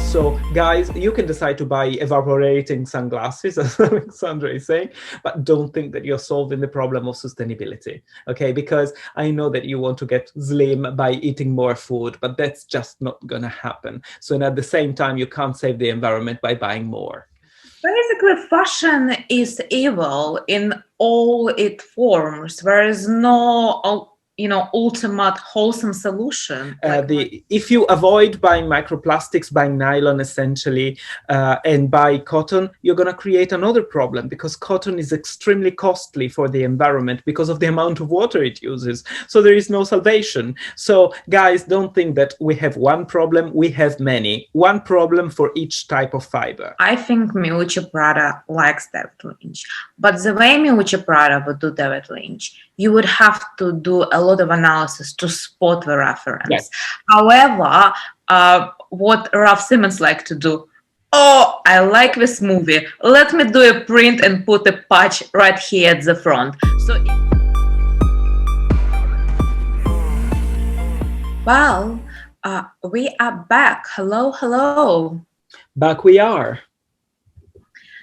So guys, you can decide to buy evaporating sunglasses, as Alexandra is saying, but don't think that you're solving the problem of sustainability, okay? Because I know that you want to get slim by eating more food, but that's just not gonna happen. So and at the same time, you can't save the environment by buying more. Basically, fashion is evil in all its forms. There is no, ultimate wholesome solution. If you avoid buying microplastics, buying nylon essentially, and buy cotton, you're going to create another problem, because cotton is extremely costly for the environment because of the amount of water it uses. So there is no salvation. So guys, don't think that we have one problem. We have many. One problem for each type of fiber. I think Miuccia Prada likes David Lynch. But the way Miuccia Prada would do David Lynch, you would have to do a lot of analysis to spot the reference. Yes. However, what Ralph Simmons like to do, oh, I like this movie. Let me do a print and put a patch right here at the front. So, well, we are back. Hello, hello. Back we are.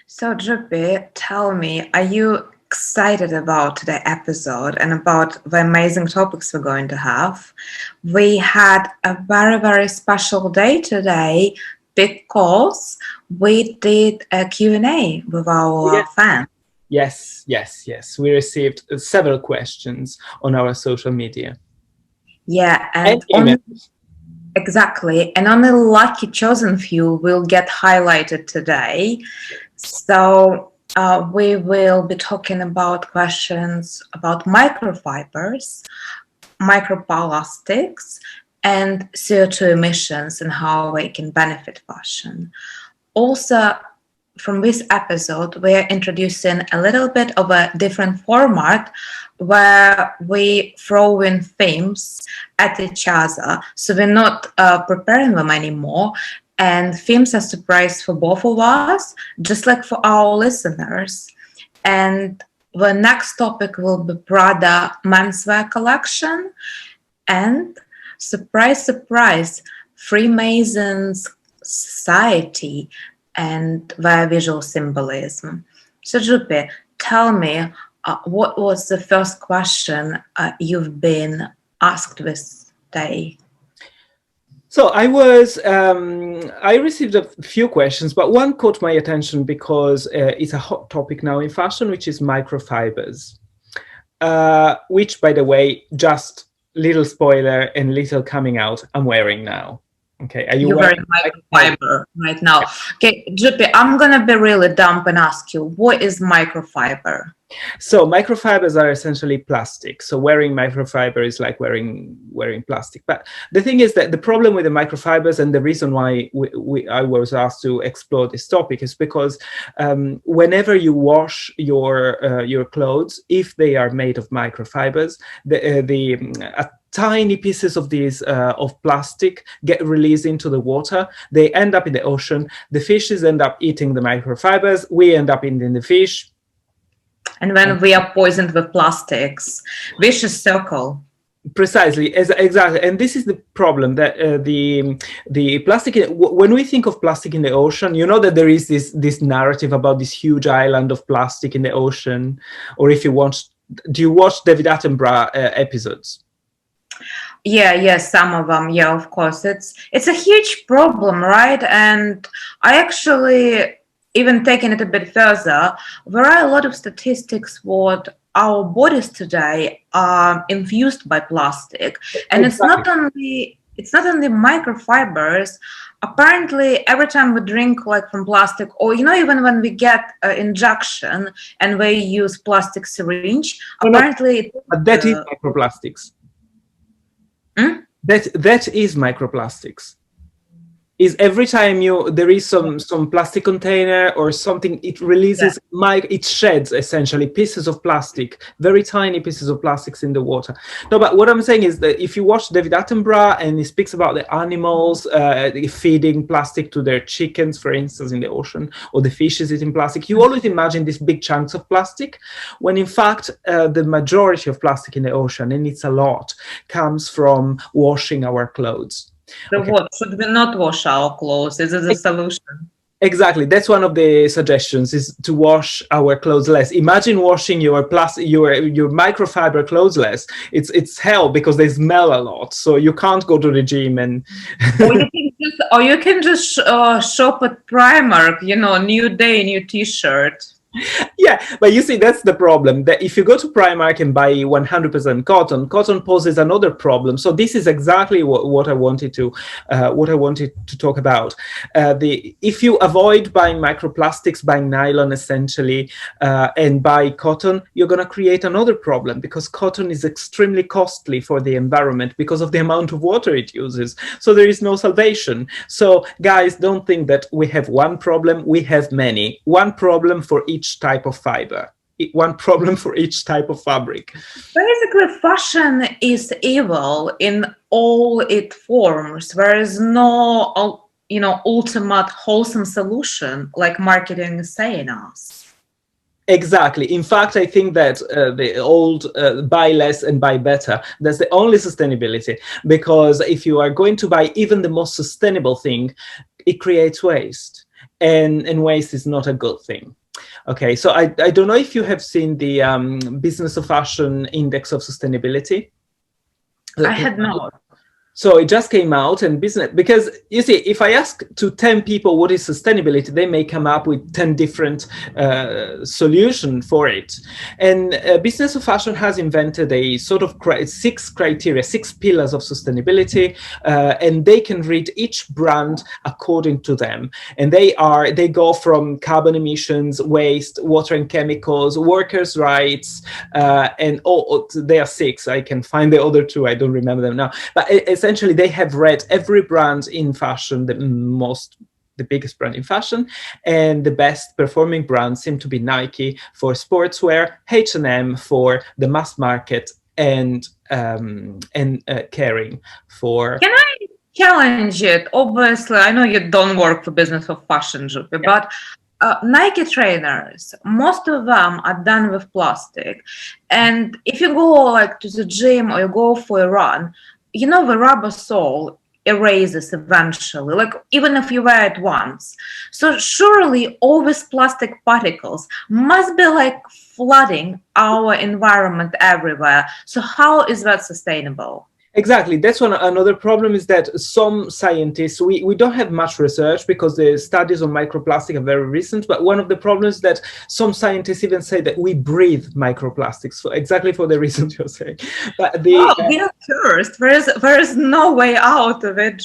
So, Drippy, tell me, are you excited about today's episode and about the amazing topics we're going to have? We had a very, very special day today because we did a Q&A with our fans. Yes. We received several questions on our social media. Yeah, and emails. Exactly. And only lucky chosen few will get highlighted today. So we will be talking about questions about microfibers, microplastics, and CO2 emissions and how they can benefit fashion. Also, from this episode, we are introducing a little bit of a different format where we throw in themes at each other. So we're not preparing them anymore. And themes are surprise for both of us, just like for our listeners. And the next topic will be Prada menswear collection. And surprise, surprise, Freemasons society and their visual symbolism. So, Drupi, tell me, what was the first question you've been asked this day? So I received a few questions, but one caught my attention because it's a hot topic now in fashion, which is microfibers, which, by the way, just little spoiler and little coming out, I'm wearing now. Okay, are You're wearing microfiber right now. Okay, Drippy, I'm gonna be really dumb and ask you, what is microfiber? So microfibers are essentially plastic. So wearing microfiber is like wearing plastic. But the thing is that the problem with the microfibers, and the reason why I was asked to explore this topic, is because whenever you wash your clothes, if they are made of microfibers, tiny pieces of these of plastic get released into the water. They end up in the ocean. The fishes end up eating the microfibers. We end up eating the fish. And when we are poisoned with plastics, vicious circle. Precisely, exactly, and this is the problem, that the plastic. When we think of plastic in the ocean, you know that there is this narrative about this huge island of plastic in the ocean. Or if you watch, do you watch David Attenborough episodes? Yeah, some of them. Yeah, of course, it's a huge problem, right? And I actually, even taking it a bit further, there are a lot of statistics what our bodies today are infused by plastic, and exactly. it's not only microfibers. Apparently, every time we drink like from plastic, or even when we get an injection and we use plastic syringe, apparently. But that is microplastics. That is microplastics. Is every time there is some plastic container or something, it releases it sheds essentially pieces of plastic, very tiny pieces of plastics in the water. No, but what I'm saying is that if you watch David Attenborough and he speaks about the animals feeding plastic to their chickens, for instance, in the ocean, or the fishes eating plastic, you always imagine these big chunks of plastic, when in fact the majority of plastic in the ocean, and it's a lot, comes from washing our clothes. So Okay. what, should we not wash our clothes? Is it the solution? Exactly. That's one of the suggestions, is to wash our clothes less. Imagine washing your your microfiber clothes less. It's hell, because they smell a lot. So you can't go to the gym and Or you can just shop at Primark, new day, new t-shirt. yeah, but you see, that's the problem. That if you go to Primark and buy 100% cotton poses another problem. So this is exactly what I wanted to talk about. If you avoid buying microplastics, buying nylon essentially, and buy cotton, you're going to create another problem, because cotton is extremely costly for the environment because of the amount of water it uses. So there is no salvation. So guys, don't think that we have one problem. We have many. One problem for each type of fiber, one problem for each type of fabric. Basically, fashion is evil in all its forms. There is no, ultimate wholesome solution, like marketing is saying us. Exactly. In fact, I think that the old buy less and buy better, that's the only sustainability, because if you are going to buy even the most sustainable thing, it creates waste, and waste is not a good thing. Okay, so I don't know if you have seen the Business of Fashion Index of Sustainability. I had not. So it just came out, and business, because you see, if I ask to 10 people what is sustainability, they may come up with 10 different solutions for it. And Business of Fashion has invented a sort of 6 criteria, 6 pillars of sustainability, and they can read each brand according to them. And they go from carbon emissions, waste, water and chemicals, workers' rights, and they are 6. I can find the other 2. I don't remember them now. But essentially, they have read every brand in fashion, the biggest brand in fashion, and the best performing brands seem to be Nike for sportswear, H&M for the mass market, and Kering for. Can I challenge it? Obviously, I know you don't work for Business of Fashion, Jupi, but Nike trainers, most of them are done with plastic. And if you go like to the gym or you go for a run, the rubber sole erases eventually, like even if you wear it once. So surely all these plastic particles must be like flooding our environment everywhere. So how is that sustainable? Exactly. That's another problem, is that some scientists, we don't have much research because the studies on microplastic are very recent, but one of the problems is that some scientists even say that we breathe microplastics, exactly for the reasons you're saying. But we are cursed. There is no way out of it.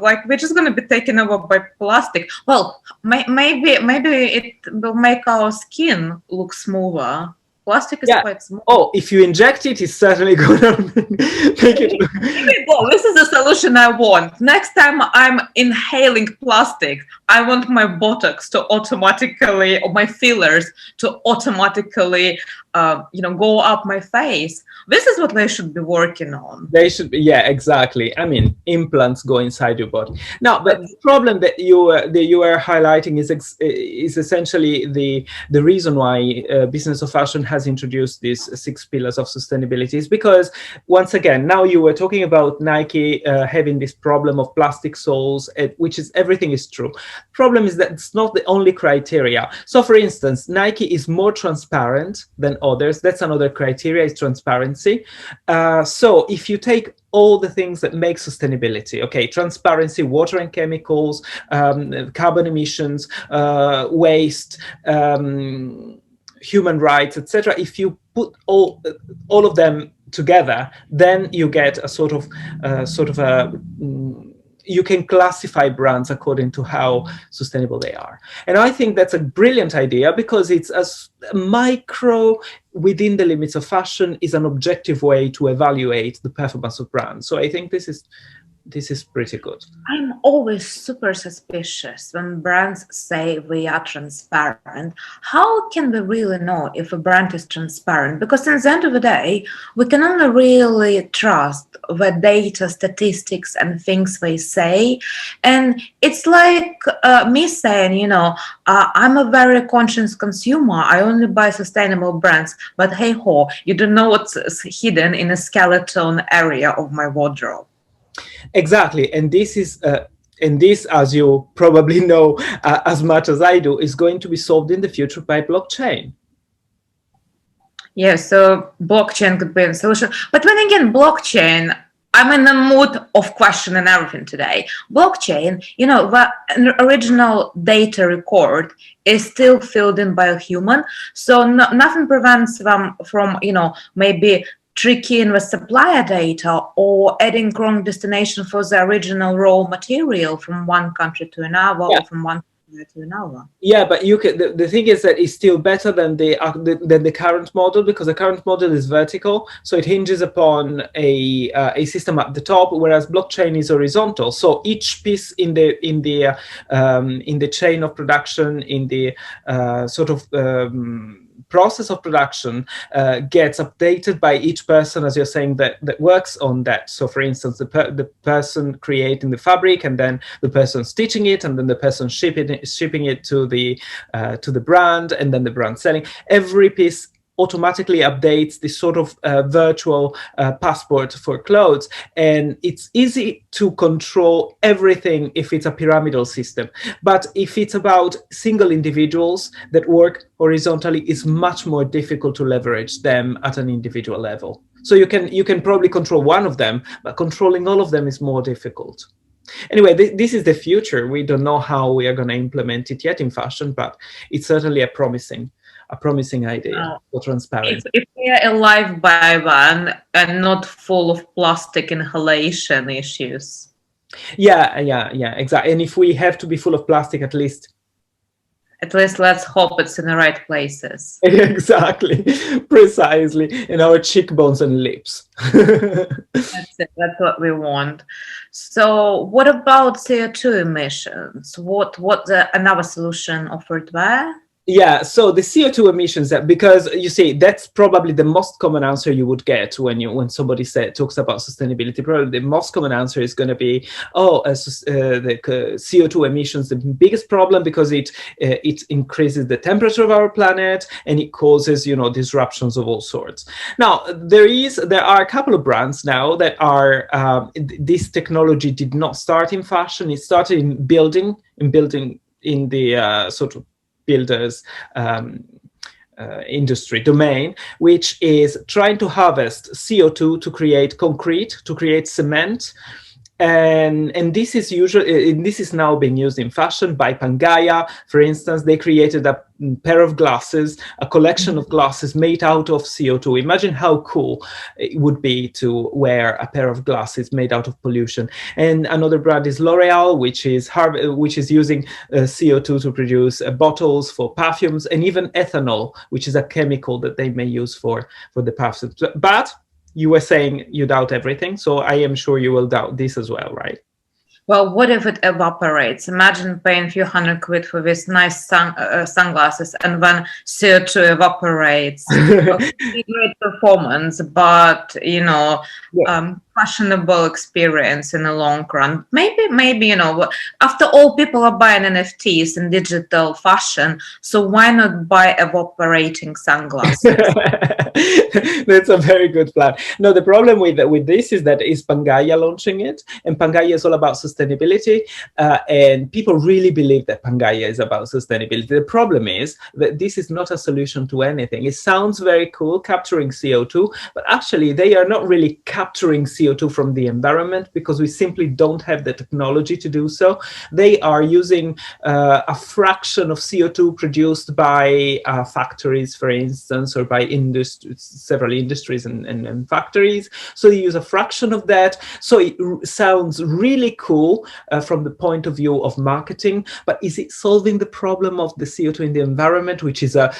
Like, we're just going to be taken over by plastic. Well, maybe it will make our skin look smoother. Plastic is quite small. Oh, if you inject it, it's certainly going to make it. Here we go. This is the solution I want. Next time I'm inhaling plastic, I want my Botox to automatically, or my fillers to automatically, go up my face. This is what they should be working on. They should be, yeah, exactly. I mean, implants go inside your body. Now, but the problem that you are highlighting is essentially the reason why Business of Fashion has introduced these 6 pillars of sustainability, is because, once again, now you were talking about Nike having this problem of plastic soles, which is, everything is true. Problem is that it's not the only criteria. So, for instance, Nike is more transparent than others. That's another criteria, is transparency. So if you take all the things that make sustainability, okay, transparency, water and chemicals, carbon emissions, waste, human rights, etc. If you put all of them together, then you get a sort of you can classify brands according to how sustainable they are. And I think that's a brilliant idea, because it's a micro, within the limits of fashion, is an objective way to evaluate the performance of brands. So I think this is pretty good. I'm always super suspicious when brands say we are transparent. How can we really know if a brand is transparent? Because at the end of the day, we can only really trust the data, statistics, and things they say. And it's like me saying, I'm a very conscious consumer. I only buy sustainable brands. But hey ho, you don't know what's hidden in a skeleton area of my wardrobe. Exactly, and this, as you probably know as much as I do, is going to be solved in the future by blockchain. Yeah, so blockchain could be a solution. But then again, blockchain, I'm in the mood of questioning everything today. Blockchain, the original data record is still filled in by a human. So nothing prevents them from, maybe tricking the supplier data or adding wrong destination for the original raw material from one country to another, Yeah. or from one country to another. Yeah, but you can. The thing is that it's still better than the current model, because the current model is vertical, so it hinges upon a system at the top, whereas blockchain is horizontal. So each piece in the chain of production, in the process of production, gets updated by each person, as you're saying, that works on that. So for instance, the person creating the fabric, and then the person stitching it, and then the person shipping it to the brand, and then the brand selling. Every piece automatically updates this sort of virtual passport for clothes, and it's easy to control everything if it's a pyramidal system. But if it's about single individuals that work horizontally, it's much more difficult to leverage them at an individual level. So you can probably control one of them, but controlling all of them is more difficult. Anyway, this is the future. We don't know how we are going to implement it yet in fashion, but it's certainly a promising idea for transparency. If we are alive by then and not full of plastic inhalation issues. Yeah, exactly. And if we have to be full of plastic, at least let's hope it's in the right places. Exactly, precisely, in our cheekbones and lips. That's it. That's what we want. So what about CO2 emissions? What another solution offered there? Yeah, so the CO2 emissions, because you see, that's probably the most common answer you would get when somebody talks about sustainability. Probably the most common answer is going to be, the CO2 emissions, the biggest problem, because it increases the temperature of our planet, and it causes disruptions of all sorts. Now there are a couple of brands now that are this technology did not start in fashion. It started in building in the sort of builders industry domain, which is trying to harvest CO2 to create concrete, to create cement. And this is now being used in fashion by Pangaea. For instance, they created a pair of glasses, a collection of glasses made out of CO2. Imagine how cool it would be to wear a pair of glasses made out of pollution. And another brand is L'Oreal, which is using CO2 to produce bottles for perfumes, and even ethanol, which is a chemical that they may use for the perfumes. But you were saying you doubt everything, so I am sure you will doubt this as well, right? Well, what if it evaporates? Imagine paying a few £100 for this nice sunglasses, and then CO2 evaporates. Great performance, but questionable experience in the long run. Maybe after all, people are buying NFTs in digital fashion, so why not buy evaporating sunglasses? That's a very good plan. No, the problem with this is that is Pangaea launching it, and Pangaea is all about sustainability, and people really believe that Pangaea is about sustainability. The problem is that this is not a solution to anything. It sounds very cool, capturing CO2, but actually they are not really capturing CO2 from the environment, because we simply don't have the technology to do so. They are using a fraction of CO2 produced by factories, for instance, or by several industries and factories. So they use a fraction of that. So it sounds really cool from the point of view of marketing, but is it solving the problem of the CO2 in the environment, which is a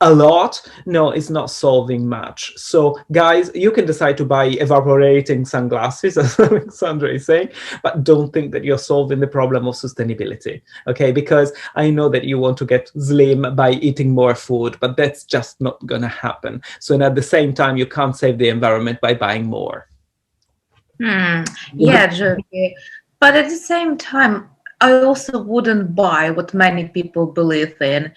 lot? No, it's not solving much. So guys, you can decide to buy evaporating sunglasses, as Alexandra is saying, but don't think that you're solving the problem of sustainability, okay? Because I know that you want to get slim by eating more food, but that's just not gonna happen. So, and at the same time, you can't save the environment by buying more. Yeah, Jovi. But at the same time, I also wouldn't buy what many people believe in.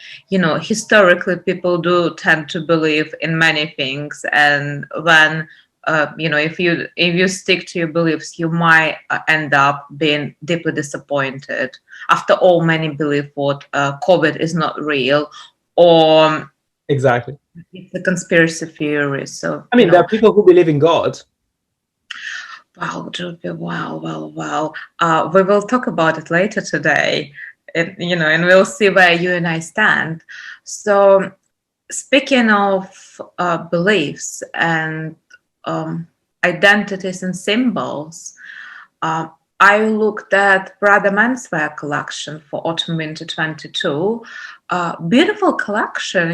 Historically, people do tend to believe in many things, and then if you stick to your beliefs, you might end up being deeply disappointed. After all, many believe what COVID is not real, or Exactly. it's a conspiracy theory. So I mean, there are people who believe in God. wow, Julia, wow. We will talk about it later today, and we'll see where you and I stand. So, speaking of beliefs and identities and symbols, uh, I looked at Prada menswear collection for autumn winter 22. Beautiful collection,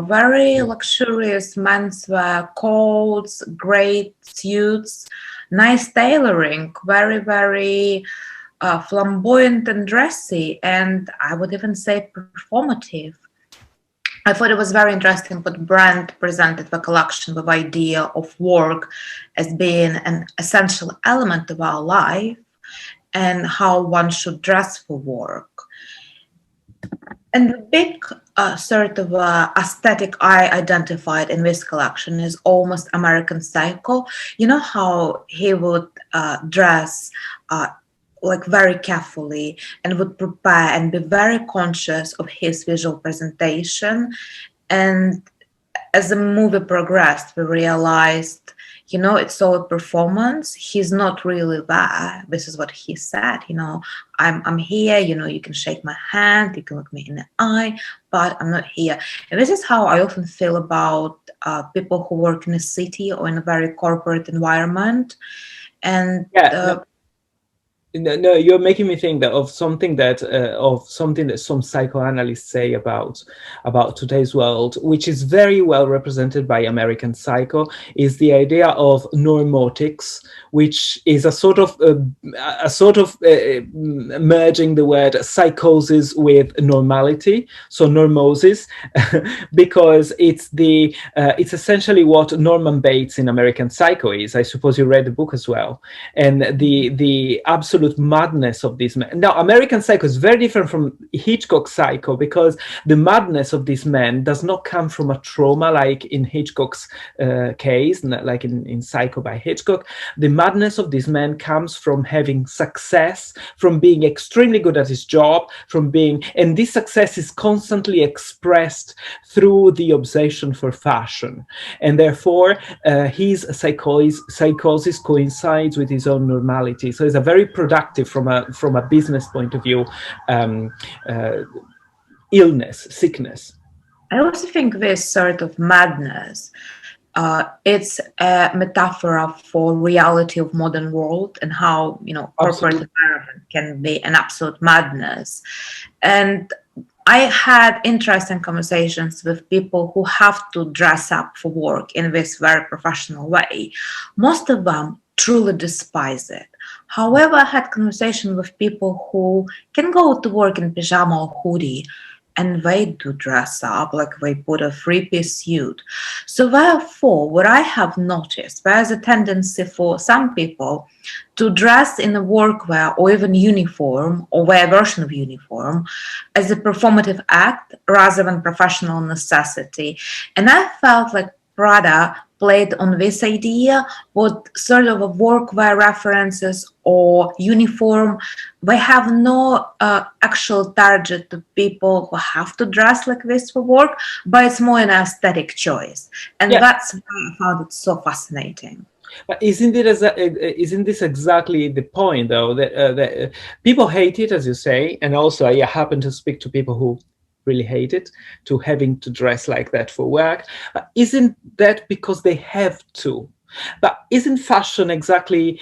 very luxurious menswear, coats, great suits, nice tailoring, very, very flamboyant and dressy, and I would even say performative. I thought it was very interesting what brand presented the collection with the idea of work as being an essential element of our life and how one should dress for work. And the big sort of aesthetic I identified in this collection is almost American Psycho. You know how he would dress like very carefully and would prepare and be very conscious of his visual presentation. And as the movie progressed, we realized, it's all a performance. He's not really there. This is what he said, I'm here, you can shake my hand, you can look me in the eye, but I'm not here. And this is how I often feel about people who work in a city or in a very corporate environment. And No, you're making me think of something that some psychoanalysts say about today's world, which is very well represented by American Psycho, is the idea of normotics, which is a sort of merging the word psychosis with normality, so normosis, because it's essentially what Norman Bates in American Psycho is. I suppose you read the book as well, and the absolute madness of this man. Now, American Psycho is very different from Hitchcock Psycho, because the madness of this man does not come from a trauma like in Hitchcock's case, like in Psycho by Hitchcock. The madness of this man comes from having success, from being extremely good at his job, and this success is constantly expressed through the obsession for fashion, and therefore his psychosis coincides with his own normality. So it's a very productive, from a business point of view, sickness. I also think this sort of madness, it's a metaphor for reality of modern world and how corporate environment can be an absolute madness. And I had interesting conversations with people who have to dress up for work in this very professional way. Most of them truly despise it. However, I had conversation with people who can go to work in pajama or hoodie, and they do dress up, like they put a three-piece suit. So therefore, what I have noticed, there's a tendency for some people to dress in a workwear or even uniform or wear a version of uniform as a performative act rather than professional necessity. And I felt like Prada played on this idea, what sort of a workwear references or uniform, they have no actual target to people who have to dress like this for work, but it's more an aesthetic choice. And that's why I found it so fascinating. But isn't this exactly the point, though, that people hate it, as you say, and also I happen to speak to people who really hate it, to having to dress like that for work. But isn't that because they have to? But isn't fashion exactly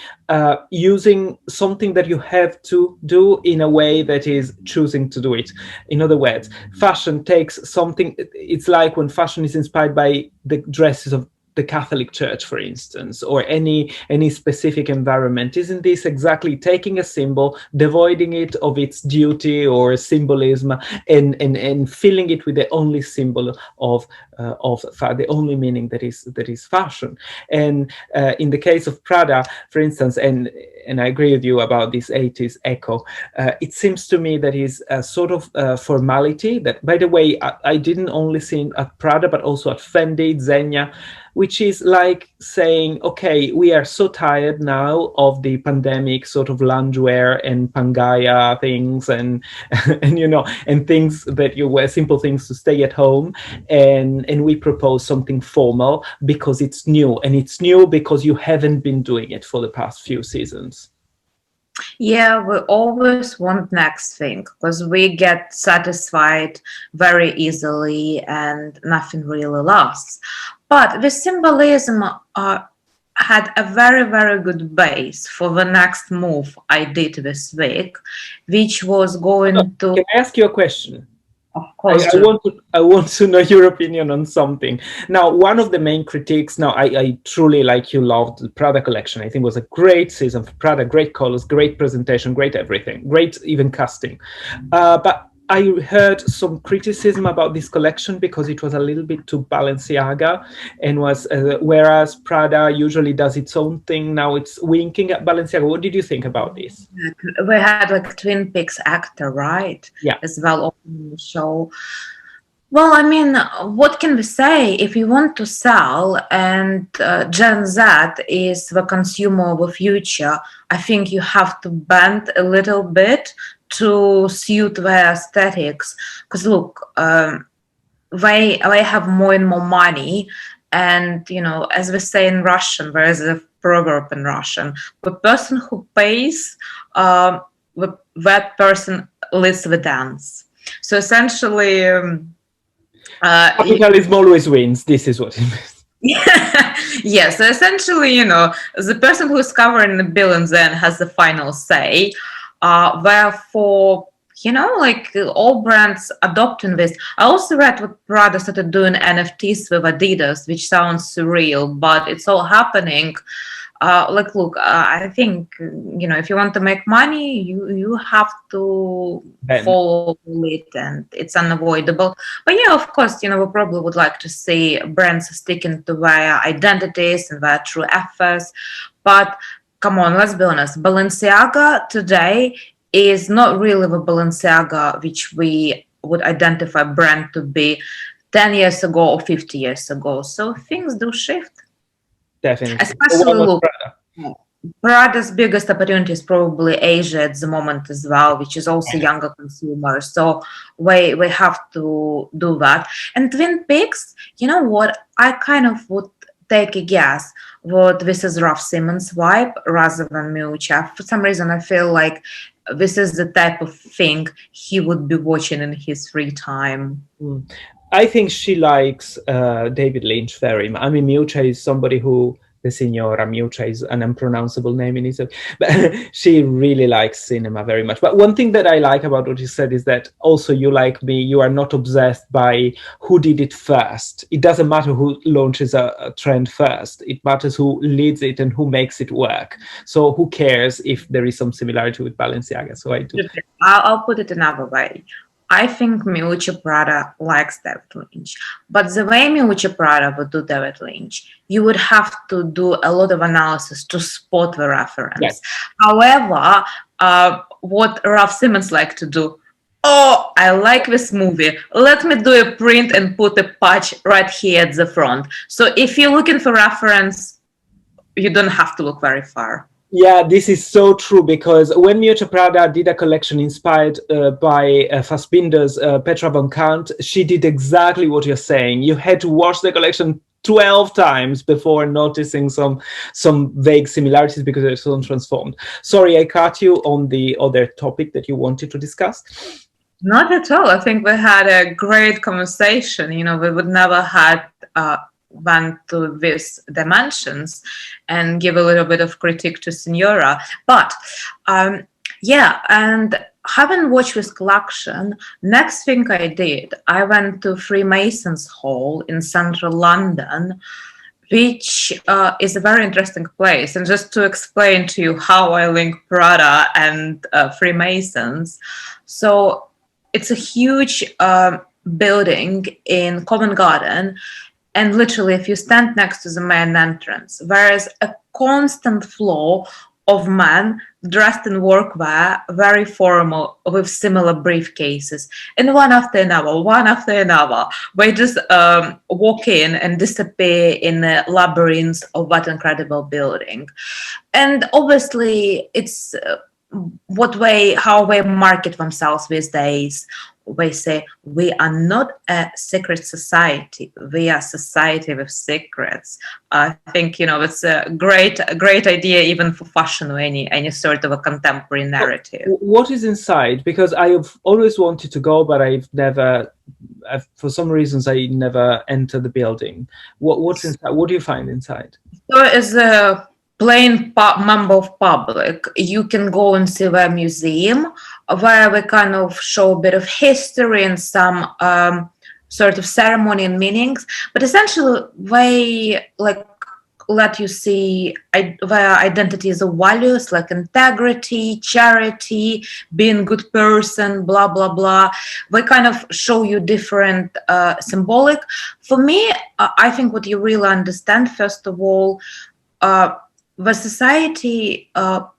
using something that you have to do in a way that is choosing to do it? In other words, fashion takes something. It's like when fashion is inspired by the dresses of the Catholic Church, for instance, or any specific environment. Isn't this exactly taking a symbol, devoiding it of its duty or symbolism, and filling it with the only symbol of the only meaning that is fashion? And in the case of Prada, for instance, and I agree with you about this 80s echo, it seems to me that is a sort of formality that, by the way, I didn't only see at Prada, but also at Fendi, Zegna. which is like saying, okay, we are so tired now of the pandemic sort of loungewear and Pangaya things and and and things that you wear, simple things to stay at home, and we propose something formal because it's new, and it's new because you haven't been doing it for the past few seasons. Yeah, we always want next thing because we get satisfied very easily and nothing really lasts. But the symbolism had a very, very good base for the next move I did this week, which was going to, Can I ask you a question? of course, I want to know your opinion on something. Now, one of the main critiques, now I truly, like you, loved the Prada collection. I think it was a great season for Prada, great colors, great presentation, great everything, great even casting. But I heard some criticism about this collection because it was a little bit too Balenciaga, and was whereas Prada usually does its own thing, now it's winking at Balenciaga. What did you think about this? we had like Twin Peaks actor, right? Yeah. As well opening the show. Well, I mean, what can we say? If you want to sell and Gen Z is the consumer of the future, I think you have to bend a little bit to suit their aesthetics. Because look, they have more and more money. And, as we say in Russian, there is a proverb in Russian, the person who pays, that person leads the dance. So essentially... capitalism always wins. This is what it means. Yeah, so essentially, the person who is covering the billions then has the final say. Therefore, like all brands adopting this. I also read what Prada started doing NFTs with Adidas, which sounds surreal, but it's all happening. Look, I think, if you want to make money, you have to follow it, and it's unavoidable. But yeah, of course, we probably would like to see brands sticking to their identities and their true efforts. But come on, let's be honest. Balenciaga today is not really the Balenciaga which we would identify brand to be 10 years ago or 50 years ago. So things do shift. Definitely. Especially look, Prada's biggest opportunity is probably Asia at the moment as well, which is also younger consumers. So we have to do that. And Twin Peaks, you know what? I kind of would take a guess what this is Ralph Simmons' vibe rather than Miuccia. For some reason, I feel like this is the type of thing he would be watching in his free time. I think she likes David Lynch very much. I mean, Miuccia is somebody who, the Signora Miuccia is an unpronounceable name in Italy, but she really likes cinema very much. But one thing that I like about what you said is that also you, like me, you are not obsessed by who did it first. It doesn't matter who launches a trend first. It matters who leads it and who makes it work. So who cares if there is some similarity with Balenciaga? So I do. I'll put it another way. I think Miuccia Prada likes David Lynch, but the way Miuccia Prada would do David Lynch, you would have to do a lot of analysis to spot the reference. Yes. However, what Ralph Simmons likes to do, oh, I like this movie. Let me do a print and put a patch right here at the front. So if you're looking for reference, you don't have to look very far. Yeah, this is so true, because when Miuccia Prada did a collection inspired by Fassbinder's Petra von Kant, she did exactly what you're saying. You had to watch the collection 12 times before noticing some vague similarities because they're so transformed. Sorry, I cut you on the other topic that you wanted to discuss. Not at all. I think we had a great conversation. We would never had went to these dimensions and give a little bit of critique to Signora. But yeah, and having watched this collection, next thing I did, I went to Freemasons Hall in central London, which is a very interesting place. And just to explain to you how I link Prada and Freemasons. So it's a huge building in Covent Garden. And literally, if you stand next to the main entrance, there is a constant flow of men dressed in workwear, very formal, with similar briefcases, and one after another, they just walk in and disappear in the labyrinth of that incredible building. And obviously, it's how they market themselves these days. They say, we are not a secret society, we are society with secrets. I think, it's a great idea even for fashion or any sort of a contemporary narrative. What is inside? Because I have always wanted to go, but for some reasons I never entered the building. What's inside? What do you find inside? So as a plain member of public, you can go and see their museum, where we kind of show a bit of history and some sort of ceremony and meanings. But essentially, they let you see their identities or values like integrity, charity, being a good person, blah, blah, blah. They kind of show you different symbolic. For me, I think what you really understand, first of all, the society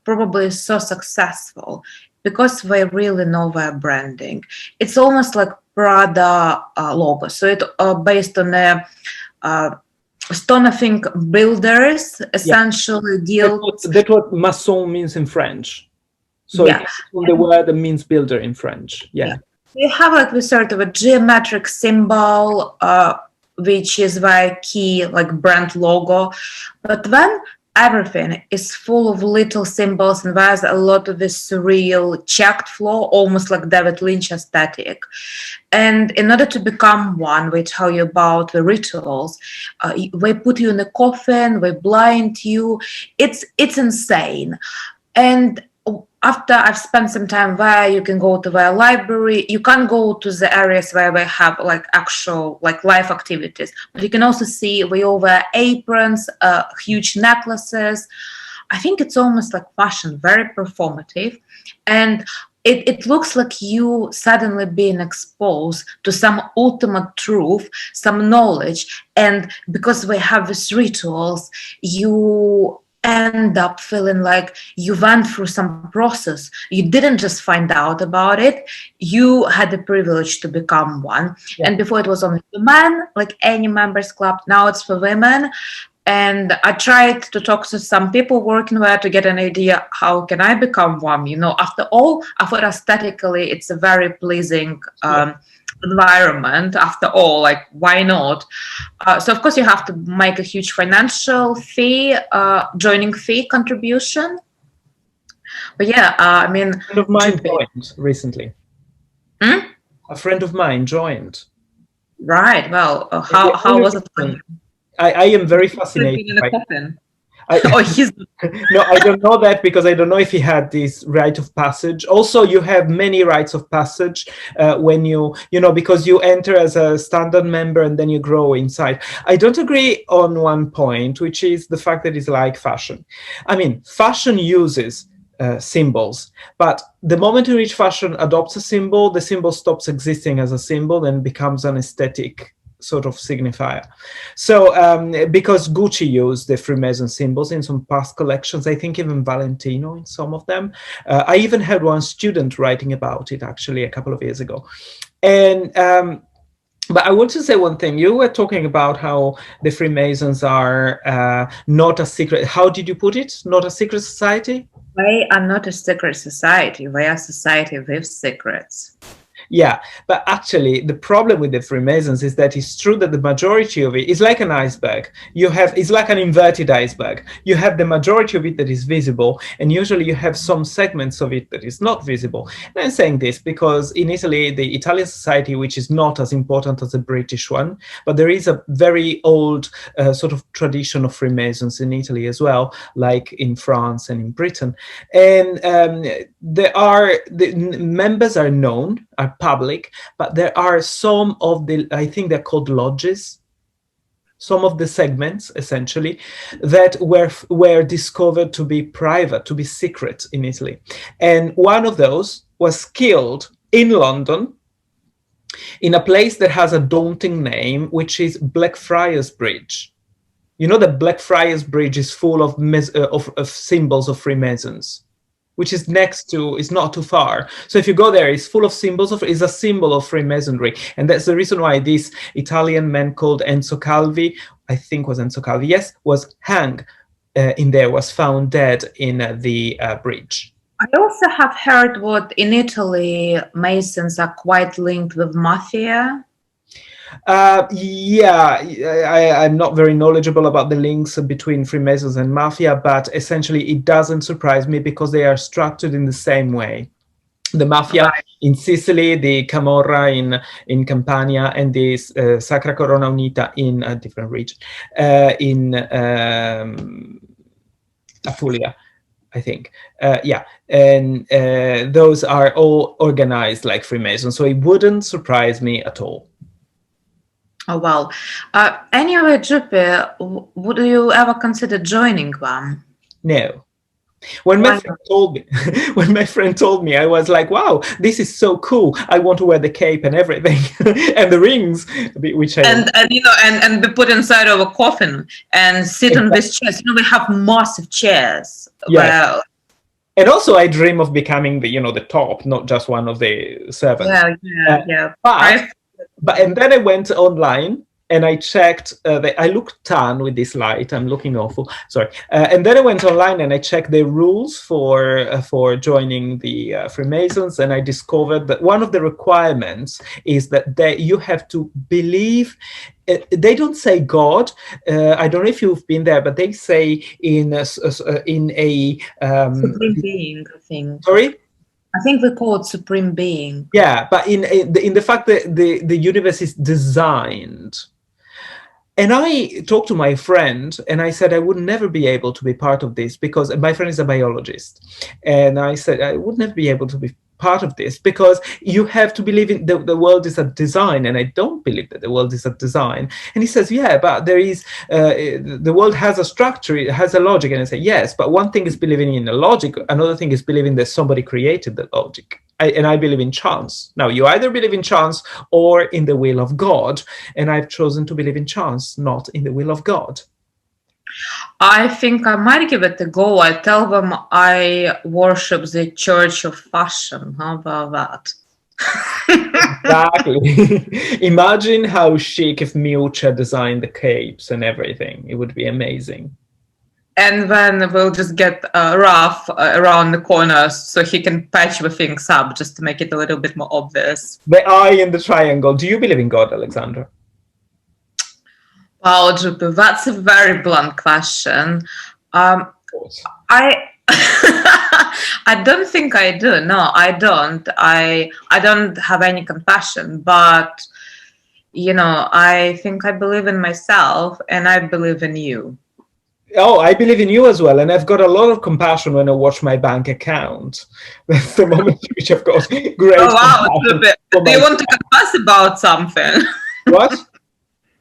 probably is so successful because they really know their branding. It's almost like Prada logo. So it based on the stone, I think, builders essentially deal. That's what maçon means in French. So it's the word that means builder in French. Yeah. You have like this sort of a geometric symbol, which is their key brand logo. But then everything is full of little symbols, and there's a lot of this surreal checked flow, almost like David Lynch aesthetic. And in order to become one, we tell you about the rituals. They put you in a coffin, they blind you. It's insane. And after I've spent some time there, you can go to their library. You can't go to the areas where they have actual live activities, but you can also see they all wear aprons, huge necklaces. I think it's almost like fashion, very performative. And it looks like you suddenly being exposed to some ultimate truth, some knowledge. And because we have these rituals, you end up feeling like you went through some process. You didn't just find out about it. You had the privilege to become one. Yeah. And before it was only for men, like any members club. Now it's for women. And I tried to talk to some people working there to get an idea, how can I become one? After all, I thought aesthetically, it's a very pleasing environment. After all, why not? So of course you have to make a huge financial fee, joining fee contribution. But yeah, I mean, a friend of mine joined recently. A friend of mine joined. Right. Well, how was it? I am very fascinated. In a coffin. He's no, I don't know that, because I don't know if he had this rite of passage. Also, you have many rites of passage when because you enter as a standard member and then you grow inside. I don't agree on one point, which is the fact that it's like fashion. I mean, fashion uses symbols, but the moment in which fashion adopts a symbol, the symbol stops existing as a symbol and becomes an aesthetic sort of signifier. So because Gucci used the Freemason symbols in some past collections, I think even Valentino in some of them. I even had one student writing about it actually a couple of years ago. And but I want to say one thing. You were talking about how the Freemasons are not a secret. How did you put it? Not a secret society? They are not a secret society. They are a society with secrets. Yeah, but actually the problem with the Freemasons is that it's true that the majority of it is like an iceberg. It's like an inverted iceberg. You have the majority of it that is visible, and usually you have some segments of it that is not visible. And I'm saying this because in Italy, the Italian society, which is not as important as the British one, but there is a very old sort of tradition of Freemasons in Italy as well, like in France and in Britain. And the members are known, are public, but there are some of the, I think they're called lodges, some of the segments essentially that were discovered to be private, to be secret in Italy. And one of those was killed in London in a place that has a daunting name, which is Blackfriars Bridge. You know that Blackfriars Bridge is full of symbols of Freemasons, which is next to, it's not too far. So if you go there, it's full of symbols of, it's a symbol of Freemasonry. And that's the reason why this Italian man called Enzo Calvi, I think was Enzo Calvi, yes, was hanged in there, was found dead in the bridge. I also have heard what in Italy, Masons are quite linked with mafia. Yeah, I'm not very knowledgeable about the links between Freemasons and Mafia, but essentially it doesn't surprise me because they are structured in the same way. The Mafia in Sicily, the Camorra in Campania, and the Sacra Corona Unita in a different region, in Apulia, I think. Yeah, and those are all organized like Freemasons, so it wouldn't surprise me at all. Oh, well. Anyway, Juppie, would you ever consider joining them? No. When my friend told me, I was like, wow, this is so cool. I want to wear the cape and everything and the rings, which I and be put inside of a coffin and sit on these chairs. You know, we have massive chairs. Yeah. And also I dream of becoming the top, not just one of the servants. Yeah. But and then I went online and I checked, I look tan with this light, I'm looking awful, sorry. And then I went online and I checked the rules for joining the Freemasons, and I discovered that one of the requirements is that you have to believe, they don't say God, I don't know if you've been there, but they say in a Supreme Being, I think. Sorry? I think we call it Supreme Being. Yeah, but in the fact that the universe is designed. And I talked to my friend and I said I would never be able to be part of this because my friend is a biologist. And I said I would never be able to be part of this because you have to believe in the world is a design, and I don't believe that the world is a design. And he says, yeah, but there is the world has a structure, it has a logic. And I say, yes, but one thing is believing in a logic, another thing is believing that somebody created the logic. And I believe in chance. Now, you either believe in chance or in the will of God, and I've chosen to believe in chance, not in the will of God. I think I might give it a go. I tell them I worship the Church of Fashion. How about that? Exactly. Imagine how chic if Miuccia designed the capes and everything. It would be amazing. And then we'll just get Raf around the corners so he can patch the things up just to make it a little bit more obvious. The eye in the triangle. Do you believe in God, Alexandra? Wow, Juppie, that's a very blunt question. I I don't think I do. No, I don't. I don't have any compassion, but I think I believe in myself and I believe in you. Oh, I believe in you as well, and I've got a lot of compassion when I watch my bank account. That's the moment in which I've got great. Oh wow! Do you want to confess about something? What?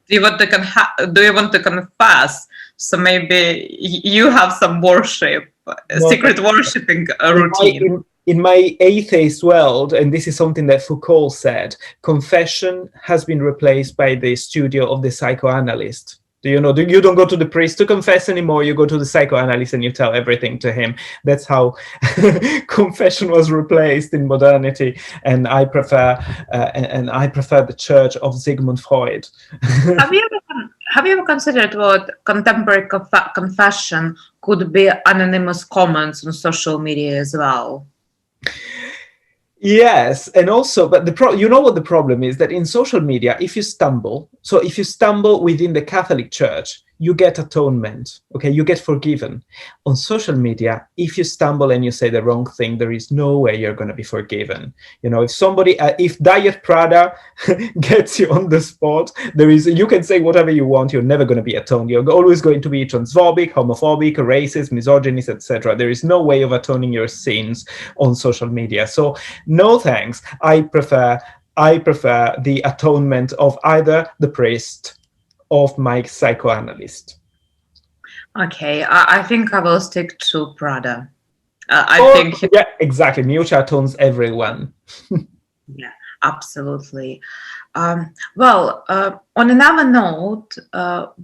Do you want to confess? So maybe you have some worship, secret worshipping routine. In my atheist world, and this is something that Foucault said, confession has been replaced by the studio of the psychoanalyst. Do you know? You don't go to the priest to confess anymore. You go to the psychoanalyst and you tell everything to him. That's how confession was replaced in modernity. And I prefer, the church of Sigmund Freud. Have you ever considered what contemporary confession could be anonymous comments on social media as well? Yes, and also, but you know what the problem is, that in social media, if you stumble within the Catholic Church, you get atonement, okay, you get forgiven. On social media, if you stumble and you say the wrong thing, there is no way you're going to be forgiven. If Diet Prada gets you on the spot, you can say whatever you want, you're never going to be atoned. You're always going to be transphobic, homophobic, racist, misogynist, etc. There is no way of atoning your sins on social media. So no thanks. I prefer the atonement of either the priest of my psychoanalyst. Okay, I think I will stick to Prada. Yeah, exactly. Miuccia atones everyone. Yeah. Absolutely. On another note,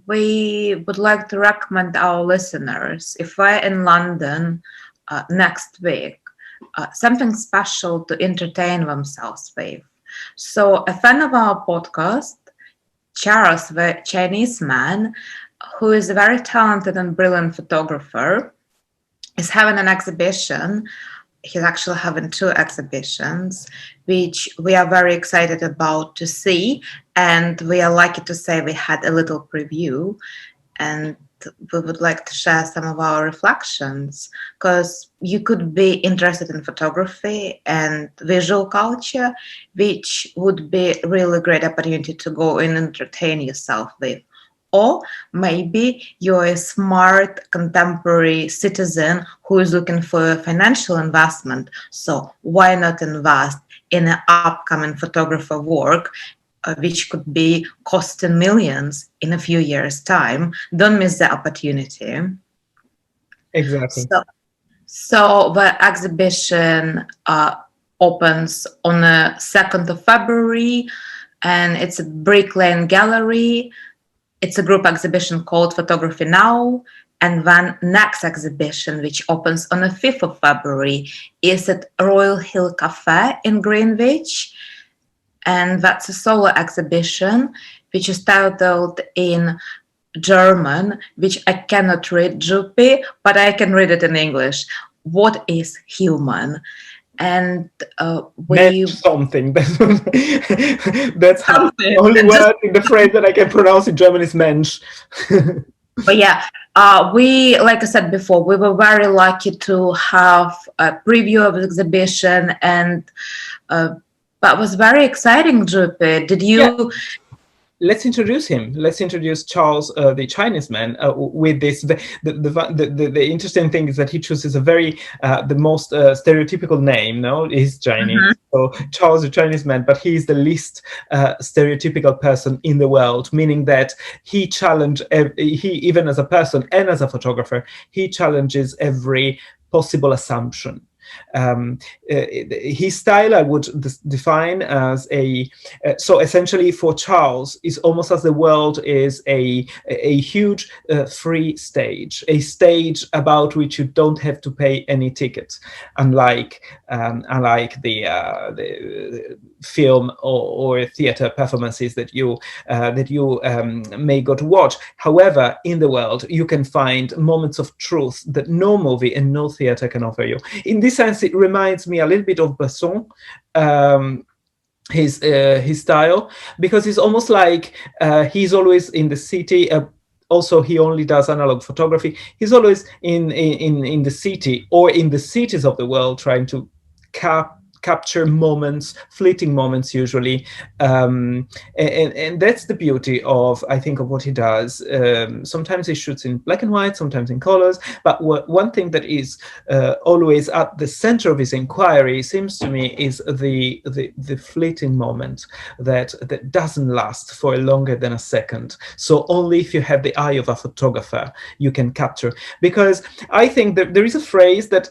we would like to recommend our listeners, if we're in London next week, something special to entertain themselves with. So, a fan of our podcast, Charles, the Chinese man, who is a very talented and brilliant photographer, is having an exhibition. He's actually having two exhibitions, which we are very excited about to see. And we are lucky to say we had a little preview. And we would like to share some of our reflections, because you could be interested in photography and visual culture, which would be a really great opportunity to go and entertain yourself with. Or maybe you're a smart contemporary citizen who is looking for financial investment. So why not invest in an upcoming photographer work, which could be costing millions in a few years' time? Don't miss the opportunity. Exactly. So the exhibition opens on the 2nd of February, and it's at Brick Lane Gallery. It's a group exhibition called Photography Now. And then next exhibition, which opens on the 5th of February, is at Royal Hill Cafe in Greenwich. And that's a solo exhibition, which is titled in German, which I cannot read, Juppie, but I can read it in English. What is human? And something. That's the only word in the phrase that I can pronounce in German is Mensch. But yeah, we, like I said before, we were very lucky to have a preview of the exhibition, and that was very exciting, Juppie. Did you? Yeah. Let's introduce him. Let's introduce Charles, the Chineseman, with this. The interesting thing is that he chooses a very the most stereotypical name. No, he's Chinese, so Charles the Chineseman, but he is the least stereotypical person in the world. Meaning that he even as a person and as a photographer, he challenges every possible assumption. His style I would define as so essentially for Charles is almost as the world is a huge free stage, a stage about which you don't have to pay any ticket, unlike the film or theater performances that you may go to watch. However, in the world you can find moments of truth that no movie and no theater can offer you. In this sense, it reminds me a little bit of Besson, his style, because it's almost like he's always in the city. Also, he only does analog photography. He's always in the city or in the cities of the world, trying to capture moments, fleeting moments usually, and that's the beauty of, I think, of what he does. Sometimes he shoots in black and white, sometimes in colors, but one thing that is always at the center of his inquiry, seems to me, is the fleeting moment that doesn't last for longer than a second. So only if you have the eye of a photographer you can capture. Because I think that there is a phrase that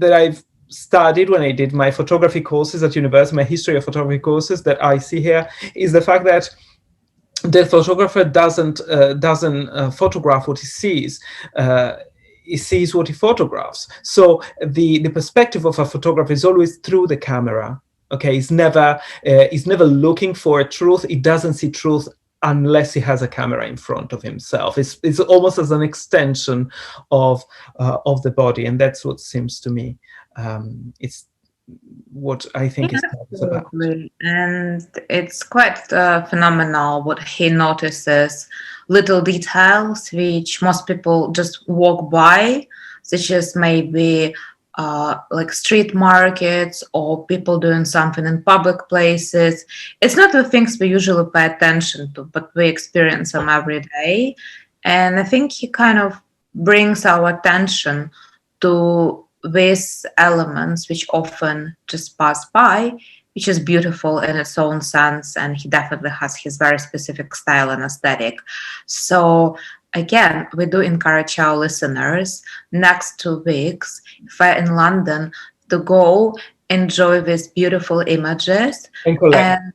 I've studied when I did my photography courses at university, my history of photography courses, that I see here, is the fact that the photographer doesn't photograph what he sees. He sees what he photographs. So the perspective of a photographer is always through the camera. Okay, he's never looking for a truth. He doesn't see truth unless he has a camera in front of himself. It's almost as an extension of the body, and that's what seems to me. It's what I think is about. And it's quite phenomenal what he notices, little details which most people just walk by, such as maybe like street markets or people doing something in public places. It's not the things we usually pay attention to, but we experience them every day. And I think he kind of brings our attention to these elements which often just pass by, which is beautiful in its own sense, and he definitely has his very specific style and aesthetic. So again, we do encourage our listeners next 2 weeks, if we're in London, to go enjoy these beautiful images And collect. and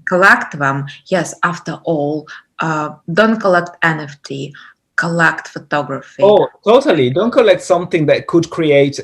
collect them. Yes, after all, don't collect NFT, collect photography. Oh, totally. Don't collect something that could create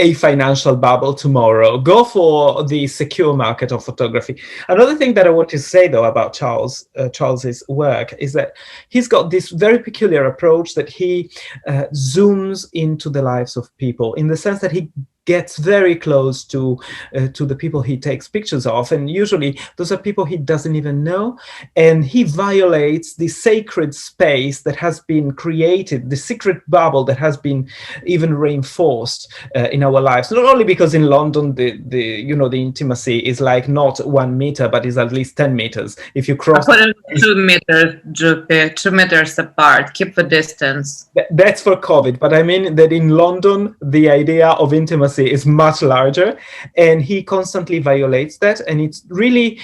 a financial bubble tomorrow. Go for the secure market of photography. Another thing that I want to say, though, about Charles's work is that he's got this very peculiar approach that he zooms into the lives of people, in the sense that he gets very close to the people he takes pictures of, and usually those are people he doesn't even know, and he violates the sacred space that has been created, the secret bubble that has been even reinforced in our lives. Not only because in London the intimacy is like not 1 meter, but is at least 10 meters. If you cross 2 meters, Juppie, 2 meters apart, keep the distance. That's for COVID, but I mean that in London the idea of intimacy is much larger, and he constantly violates that. And it's really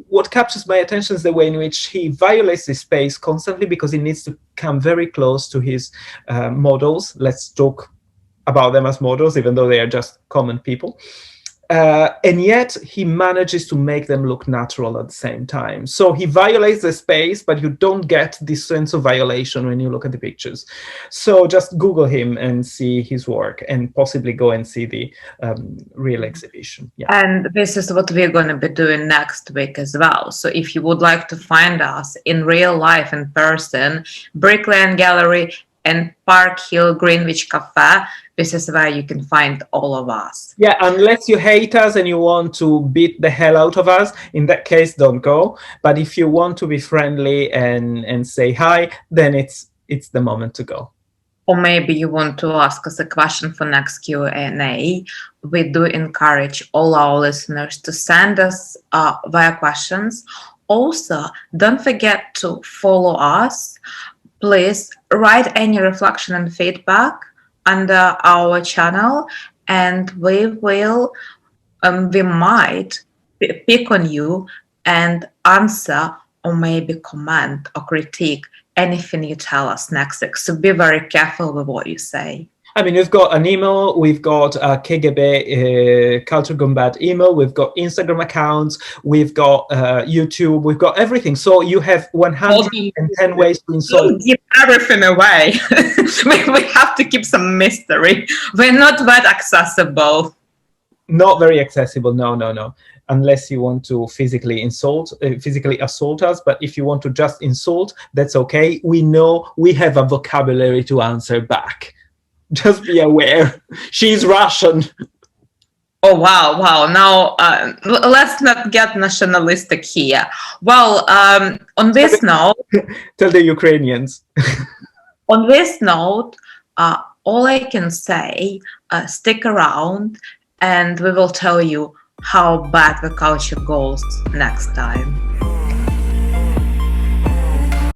what captures my attention is the way in which he violates this space constantly, because he needs to come very close to his models. Let's talk about them as models, even though they are just common people. And yet he manages to make them look natural at the same time. So he violates the space, but you don't get this sense of violation when you look at the pictures. So just Google him and see his work, and possibly go and see the real exhibition. Yeah. And this is what we're going to be doing next week as well. So if you would like to find us in real life, in person, Brick Lane Gallery and Park Hill Greenwich Cafe, this is where you can find all of us. Yeah, unless you hate us and you want to beat the hell out of us, in that case, don't go. But if you want to be friendly and say hi, then it's the moment to go. Or maybe you want to ask us a question for next Q&A. We do encourage all our listeners to send us their questions. Also, don't forget to follow us. Please write any reflection and feedback under our channel, and we might pick on you and answer, or maybe comment or critique anything you tell us next week. So be very careful with what you say. I mean, we've got an email, we've got a KGB Culture Gone Bad email, we've got Instagram accounts, we've got YouTube, we've got everything. So you have 110 ways to insult. Don't give everything away. we have to keep some mystery. We're not that accessible. Not very accessible, no. Unless you want to physically assault us. But if you want to just insult, that's okay. We know we have a vocabulary to answer back. Just be aware. She's Russian. Oh, wow. Now, let's not get nationalistic here. Well, on this note... Tell the Ukrainians. On this note, all I can say, stick around, and we will tell you how bad the culture goes next time.